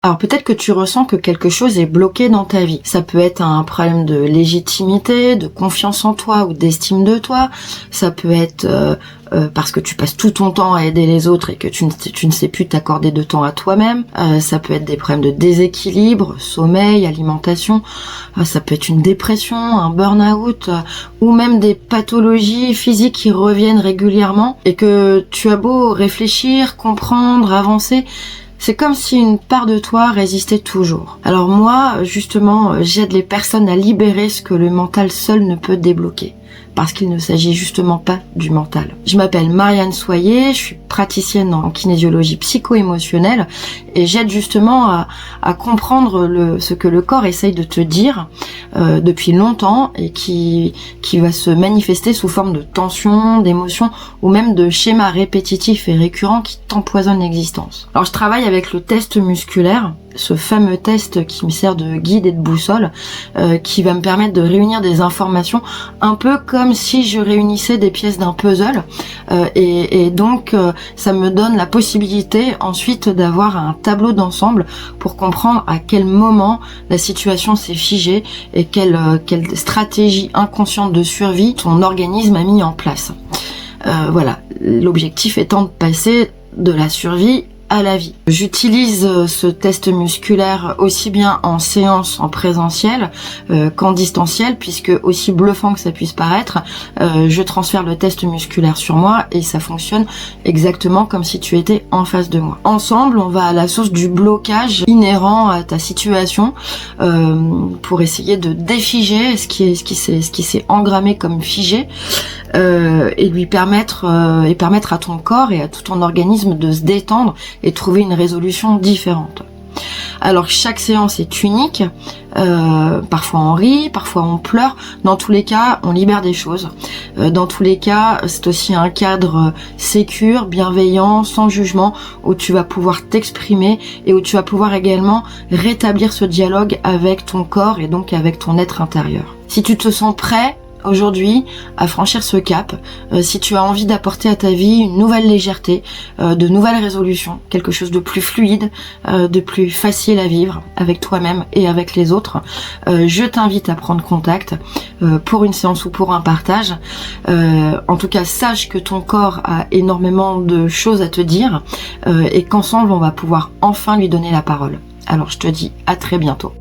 Alors peut-être que tu ressens que quelque chose est bloqué dans ta vie. Ça peut être un problème de légitimité, de confiance en toi ou d'estime de toi. Ça peut être parce que tu passes tout ton temps à aider les autres et que tu ne sais plus t'accorder de temps à toi-même. Ça peut être des problèmes de déséquilibre, sommeil, alimentation. Ça peut être une dépression, un burn-out ou même des pathologies physiques qui reviennent régulièrement et que tu as beau réfléchir, comprendre, avancer. C'est comme si une part de toi résistait toujours. Alors moi, justement, j'aide les personnes à libérer ce que le mental seul ne peut débloquer. Parce qu'il ne s'agit justement pas du mental. Je m'appelle Marianne Soyer, je suis praticienne en kinésiologie psycho-émotionnelle et j'aide justement à comprendre ce que le corps essaye de te dire depuis longtemps et qui va se manifester sous forme de tension, d'émotions ou même de schémas répétitifs et récurrents qui t'empoisonnent l'existence. Alors je travaille avec le test musculaire, ce fameux test qui me sert de guide et de boussole, qui va me permettre de réunir des informations un peu comme si je réunissais des pièces d'un puzzle et donc ça me donne la possibilité ensuite d'avoir un tableau d'ensemble pour comprendre à quel moment la situation s'est figée et quelle stratégie inconsciente de survie ton organisme a mis en place. Voilà, l'objectif étant de passer de la survie à la vie. J'utilise ce test musculaire aussi bien en séance en présentiel qu'en distanciel, puisque aussi bluffant que ça puisse paraître, je transfère le test musculaire sur moi et ça fonctionne exactement comme si tu étais en face de moi. Ensemble, on va à la source du blocage inhérent à ta situation pour essayer de défiger ce qui s'est engrammé comme figé et lui permettre à ton corps et à tout ton organisme de se détendre et trouver une résolution différente. Alors chaque séance est unique, parfois on rit, parfois on pleure, dans tous les cas on libère des choses, dans tous les cas c'est aussi un cadre sécure, bienveillant, sans jugement, où tu vas pouvoir t'exprimer et où tu vas pouvoir également rétablir ce dialogue avec ton corps et donc avec ton être intérieur. Si tu te sens prêt aujourd'hui à franchir ce cap, si tu as envie d'apporter à ta vie une nouvelle légèreté, de nouvelles résolutions, quelque chose de plus fluide, de plus facile à vivre avec toi-même et avec les autres, je t'invite à prendre contact pour une séance ou pour un partage. En tout cas, sache que ton corps a énormément de choses à te dire et qu'ensemble on va pouvoir enfin lui donner la parole. Alors je te dis à très bientôt.